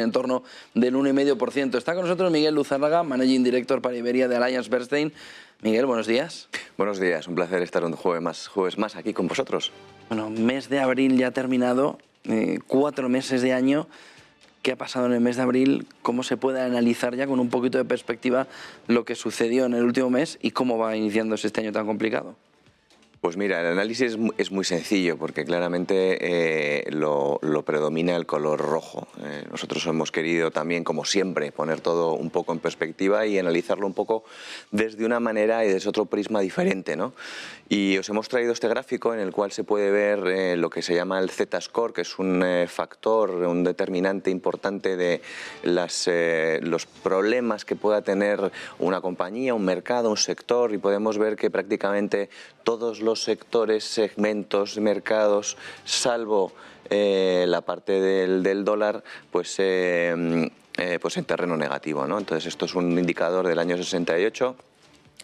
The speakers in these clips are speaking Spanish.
en torno del 1,5%. Está con nosotros Miguel Luzárraga, Managing Director para Iberia de AllianceBernstein. Miguel, buenos días. Buenos días, un placer estar un jueves más aquí con vosotros. Bueno, mes de abril ya ha terminado, 4 meses de año. ¿Qué ha pasado en el mes de abril? ¿Cómo se puede analizar ya con un poquito de perspectiva lo que sucedió en el último mes y cómo va iniciándose este año tan complicado? Pues mira, el análisis es muy sencillo porque claramente lo predomina el color rojo. Nosotros hemos querido también, como siempre, poner todo un poco en perspectiva y analizarlo un poco desde una manera y desde otro prisma diferente, ¿no? Y os hemos traído este gráfico en el cual se puede ver lo que se llama el Z-Score, que es un factor, un determinante importante de los problemas que pueda tener una compañía, un mercado, un sector, y podemos ver que prácticamente todos los sectores, segmentos, mercados, salvo la parte del dólar, pues en terreno negativo, ¿no? Entonces esto es un indicador del año 68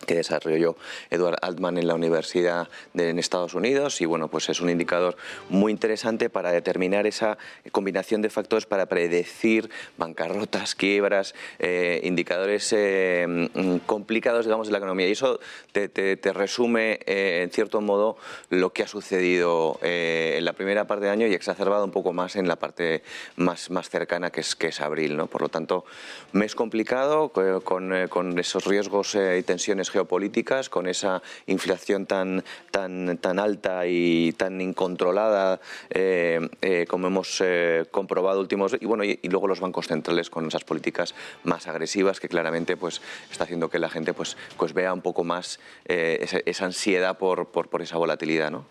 que desarrolló Edward Altman en la Universidad en Estados Unidos, y bueno, pues es un indicador muy interesante para determinar esa combinación de factores para predecir bancarrotas, quiebras, indicadores complicados, digamos, de la economía. Y eso te resume, en cierto modo, lo que ha sucedido en la primera parte del año y exacerbado un poco más en la parte más cercana, que es abril, ¿no? Por lo tanto, mes complicado, con esos riesgos y tensiones geopolíticas, con esa inflación tan alta y tan incontrolada como hemos comprobado últimos, y bueno, y luego los bancos centrales con esas políticas más agresivas que claramente pues está haciendo que la gente pues vea un poco más esa ansiedad por esa volatilidad, ¿no?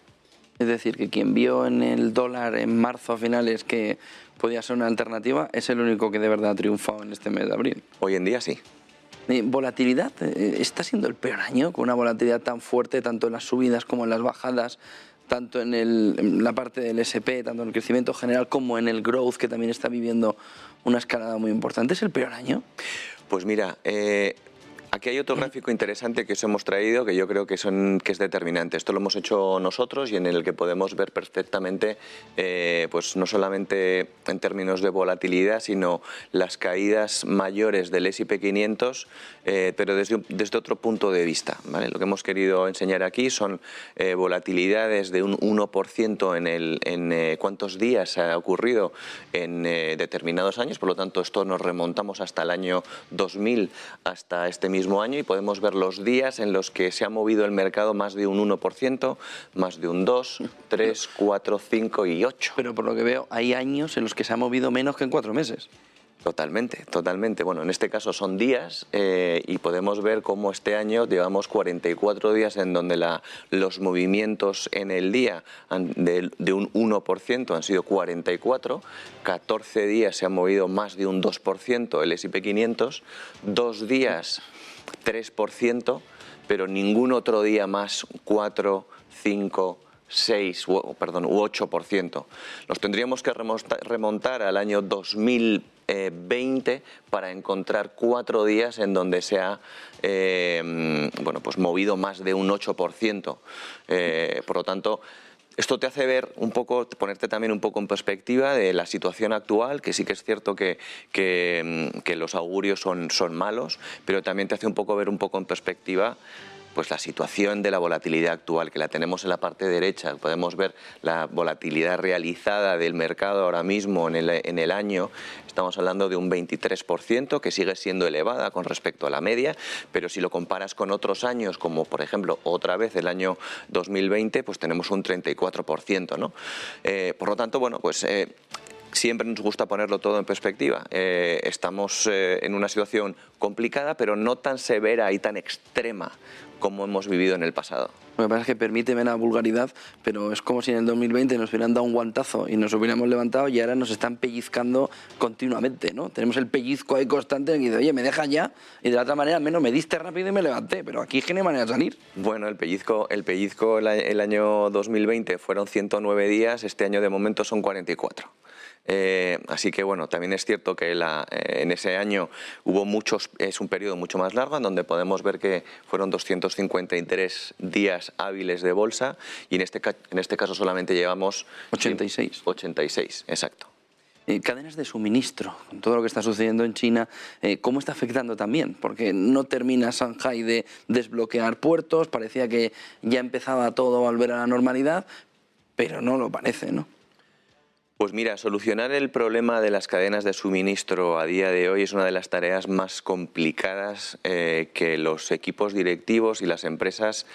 Es decir, que quien vio en el dólar en marzo a finales que podía ser una alternativa es el único que de verdad ha triunfado en este mes de abril. Hoy en día sí. ¿Volatilidad? ¿Está siendo el peor año con una volatilidad tan fuerte, tanto en las subidas como en las bajadas, tanto en la parte del S&P, tanto en el crecimiento general como en el growth, que también está viviendo una escalada muy importante? ¿Es el peor año? Pues mira, aquí hay otro gráfico interesante que os hemos traído, que yo creo que es determinante. Esto lo hemos hecho nosotros y en el que podemos ver perfectamente, pues no solamente en términos de volatilidad, sino las caídas mayores del S&P 500, pero desde otro punto de vista, ¿vale? Lo que hemos querido enseñar aquí son volatilidades de un 1% en cuántos días ha ocurrido en determinados años. Por lo tanto, esto nos remontamos hasta el año 2000, hasta este mismo año, y podemos ver los días en los que se ha movido el mercado más de un 1%, más de un 2, 3, 4, 5 y 8. Pero por lo que veo, hay años en los que se ha movido menos que en 4 meses. Totalmente, totalmente. Bueno, en este caso son días y podemos ver cómo este año llevamos 44 días en donde los movimientos en el día de un 1% han sido 44, 14 días se ha movido más de un 2% el S&P 500, 2 días 3%, pero ningún otro día más 4, 5, 6, perdón, u 8%. Nos tendríamos que remontar al año 2020 para encontrar 4 días en donde se ha pues movido más de un 8%. Por lo tanto, esto te hace ver un poco, ponerte también un poco en perspectiva de la situación actual, que sí que es cierto que los augurios son malos, pero también te hace un poco ver un poco en perspectiva pues la situación de la volatilidad actual, que la tenemos en la parte derecha. Podemos ver la volatilidad realizada del mercado ahora mismo en el año. Estamos hablando de un 23%, que sigue siendo elevada con respecto a la media, pero si lo comparas con otros años, como por ejemplo otra vez el año 2020, pues tenemos un 34%, ¿no? Por lo tanto, bueno, pues siempre nos gusta ponerlo todo en perspectiva. Estamos en una situación complicada, pero no tan severa y tan extrema como hemos vivido en el pasado. Lo que pasa es que, permíteme la vulgaridad, pero es como si en el 2020 nos hubieran dado un guantazo y nos hubiéramos levantado, y ahora nos están pellizcando continuamente, ¿no? Tenemos el pellizco ahí constante en que dice, oye, me dejas ya, y de la otra manera al menos me diste rápido y me levanté, pero aquí es que no hay manera de salir. Bueno, el pellizco el año 2020 fueron 109 días, este año de momento son 44. Así que bueno, también es cierto que en ese año es un periodo mucho más largo, en donde podemos ver que fueron 253 días hábiles de bolsa, y en este caso solamente llevamos 86. 86, exacto. Cadenas de suministro, con todo lo que está sucediendo en China, ¿cómo está afectando también? Porque no termina Shanghái de desbloquear puertos, parecía que ya empezaba todo a volver a la normalidad, pero no lo parece, ¿no? Pues mira, solucionar el problema de las cadenas de suministro a día de hoy es una de las tareas más complicadas que los equipos directivos y las empresas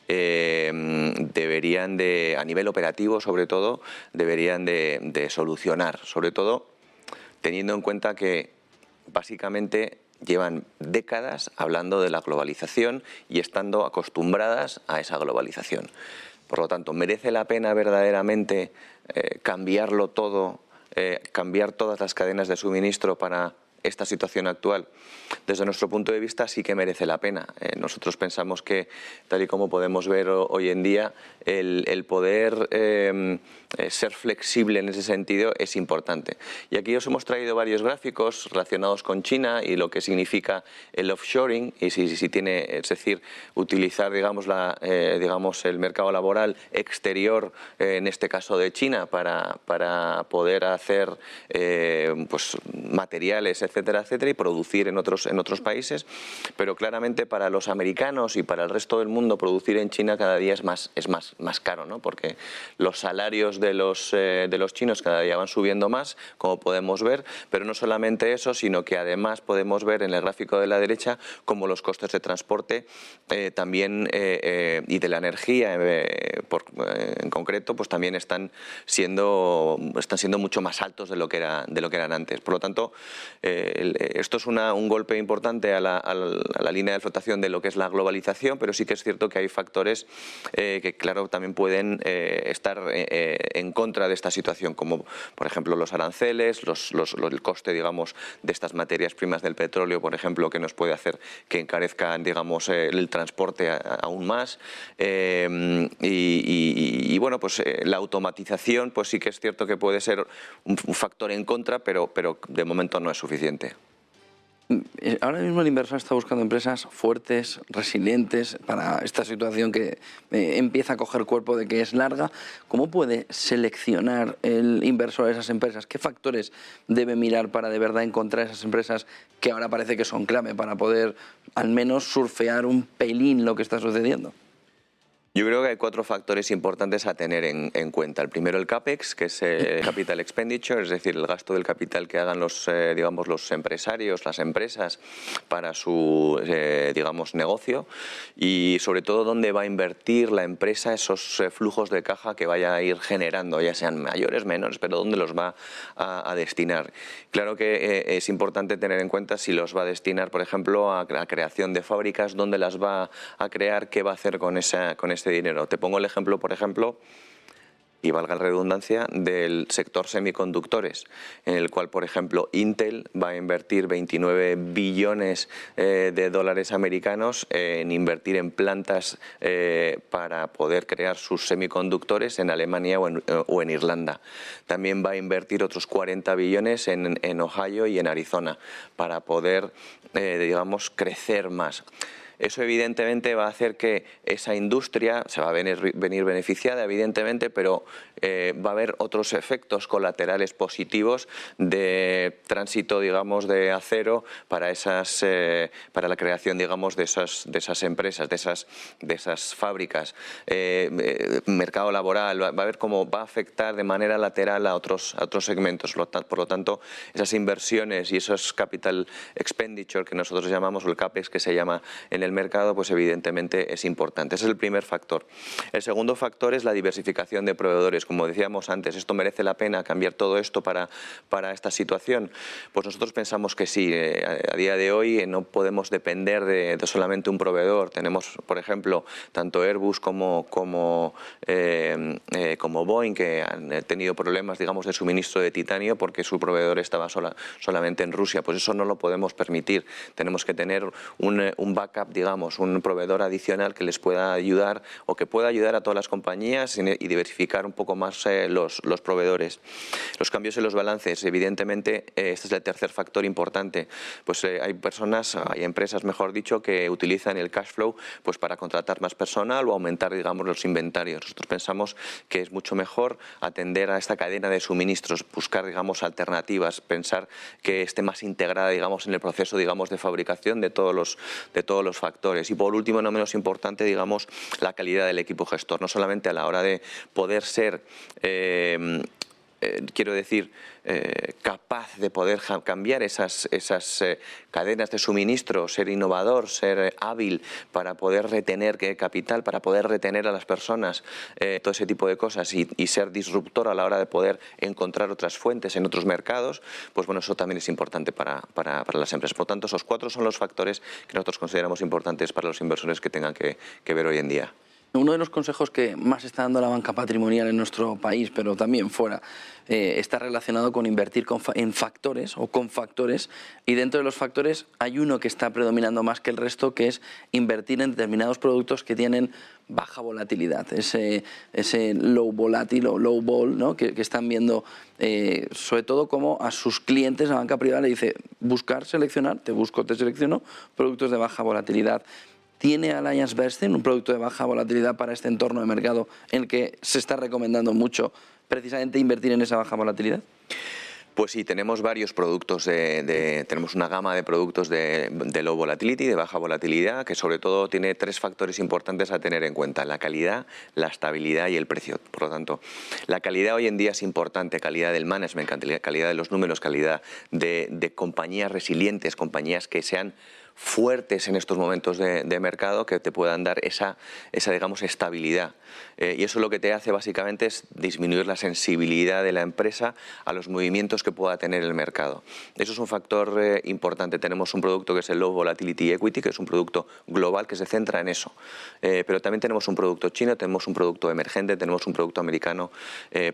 deberían de, a nivel operativo sobre todo, deberían de solucionar, sobre todo teniendo en cuenta que básicamente llevan décadas hablando de la globalización y estando acostumbradas a esa globalización. Por lo tanto, ¿merece la pena verdaderamente cambiarlo todo, cambiar todas las cadenas de suministro para esta situación actual? Desde nuestro punto de vista sí que merece la pena. Nosotros pensamos que, tal y como podemos ver hoy en día, el poder ser flexible en ese sentido es importante. Y aquí os hemos traído varios gráficos relacionados con China y lo que significa el offshoring, y si tiene, es decir, utilizar digamos el mercado laboral exterior, en este caso de China, para poder hacer pues materiales, etcétera, etcétera, y producir en otros países. Pero claramente para los americanos y para el resto del mundo producir en China cada día es más caro, ¿no? Porque los salarios de los chinos cada día van subiendo más, como podemos ver, pero no solamente eso, sino que además podemos ver en el gráfico de la derecha cómo los costes de transporte también y de la energía en concreto, pues también están siendo mucho más altos de lo que eran antes. Por lo tanto, esto es un golpe importante a la línea de flotación de lo que es la globalización, pero sí que es cierto que hay factores que, claro, también pueden estar en contra de esta situación, como por ejemplo los aranceles, el coste, digamos, de estas materias primas del petróleo, por ejemplo, que nos puede hacer que encarezcan, digamos, el transporte aún más. Y bueno, pues la automatización, pues sí que es cierto que puede ser un factor en contra, pero de momento no es suficiente. Ahora mismo el inversor está buscando empresas fuertes, resilientes para esta situación que empieza a coger cuerpo de que es larga. ¿Cómo puede seleccionar el inversor esas empresas? ¿Qué factores debe mirar para de verdad encontrar esas empresas que ahora parece que son clave para poder al menos surfear un pelín lo que está sucediendo? Yo creo que hay 4 factores importantes a tener en cuenta. El primero, el CAPEX, que es el Capital Expenditure, es decir, el gasto del capital que hagan los empresarios, las empresas para su negocio, y sobre todo dónde va a invertir la empresa esos flujos de caja que vaya a ir generando, ya sean mayores, menores, pero dónde los va a destinar. Claro que es importante tener en cuenta si los va a destinar, por ejemplo, a la creación de fábricas, dónde las va a crear, qué va a hacer con este dinero. Te pongo el ejemplo, por ejemplo, y valga la redundancia, del sector semiconductores, en el cual, por ejemplo, Intel va a invertir 29 billones de dólares americanos en invertir en plantas para poder crear sus semiconductores en Alemania o en Irlanda. También va a invertir otros 40 billones en Ohio y en Arizona para poder, crecer más. Eso evidentemente va a hacer que esa industria se va a venir beneficiada, evidentemente, pero va a haber otros efectos colaterales positivos de tránsito, digamos, de acero para la creación, digamos, de esas empresas, de esas fábricas. Mercado laboral, va a ver cómo va a afectar de manera lateral a otros segmentos. Por lo tanto, esas inversiones y esos capital expenditure que nosotros llamamos, o el CAPEX que se llama en el mercado, pues evidentemente es importante. Ese es el primer factor. El segundo factor es la diversificación de proveedores. Como decíamos antes, ¿esto merece la pena cambiar todo esto para esta situación? Pues nosotros pensamos que sí. A día de hoy no podemos depender de solamente un proveedor. Tenemos, por ejemplo, tanto Airbus como Boeing, que han tenido problemas, digamos, de suministro de titanio porque su proveedor estaba solamente en Rusia. Pues eso no lo podemos permitir. Tenemos que tener un backup, digamos, un proveedor adicional que les pueda ayudar o que pueda ayudar a todas las compañías y diversificar un poco más los proveedores. Los cambios en los balances, evidentemente, este es el tercer factor importante. Pues hay personas, hay empresas, mejor dicho, que utilizan el cash flow pues para contratar más personal o aumentar, digamos, los inventarios. Nosotros pensamos que es mucho mejor atender a esta cadena de suministros, buscar, digamos, alternativas, pensar que esté más integrada, digamos, en el proceso, digamos, de fabricación de todos los factores. Y por último, no menos importante, digamos, la calidad del equipo gestor, no solamente a la hora de poder ser quiero decir, capaz de poder cambiar esas cadenas de suministro, ser innovador, ser hábil para poder retener capital, para poder retener a las personas, todo ese tipo de cosas y ser disruptor a la hora de poder encontrar otras fuentes en otros mercados, pues bueno, eso también es importante para las empresas. Por lo tanto, esos 4 son los factores que nosotros consideramos importantes para los inversores que tengan que ver hoy en día. Uno de los consejos que más está dando la banca patrimonial en nuestro país, pero también fuera, está relacionado con invertir en factores o con factores, y dentro de los factores hay uno que está predominando más que el resto, que es invertir en determinados productos que tienen baja volatilidad, ese low volátil o low vol, ¿no? que están viendo sobre todo como a sus clientes, la banca privada le dice buscar, seleccionar, te busco, te selecciono productos de baja volatilidad. ¿Tiene AllianceBernstein un producto de baja volatilidad para este entorno de mercado en el que se está recomendando mucho precisamente invertir en esa baja volatilidad? Pues sí, tenemos varios productos, tenemos una gama de productos de low volatility, de baja volatilidad, que sobre todo tiene 3 factores importantes a tener en cuenta: la calidad, la estabilidad y el precio. Por lo tanto, la calidad hoy en día es importante, calidad del management, calidad de los números, calidad de compañías resilientes, compañías que sean fuertes en estos momentos de mercado, que te puedan dar esa digamos, estabilidad. Y eso lo que te hace básicamente es disminuir la sensibilidad de la empresa a los movimientos que pueda tener el mercado. Eso es un factor importante. Tenemos un producto que es el Low Volatility Equity, que es un producto global que se centra en eso. Pero también tenemos un producto chino, tenemos un producto emergente, tenemos un producto americano,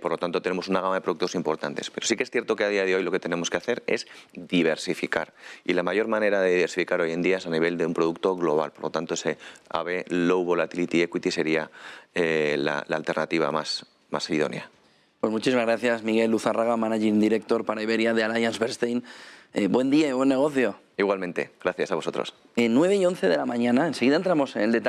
por lo tanto tenemos una gama de productos importantes. Pero sí que es cierto que a día de hoy lo que tenemos que hacer es diversificar. Y la mayor manera de diversificar hoy en día es a nivel de un producto global. Por lo tanto, ese AB Low Volatility Equity sería la alternativa más idónea. Pues muchísimas gracias, Miguel Luzárraga, Managing Director para Iberia de AllianceBernstein. Buen día y buen negocio. Igualmente, gracias a vosotros. 9 y 11 de la mañana, enseguida entramos en el detalle.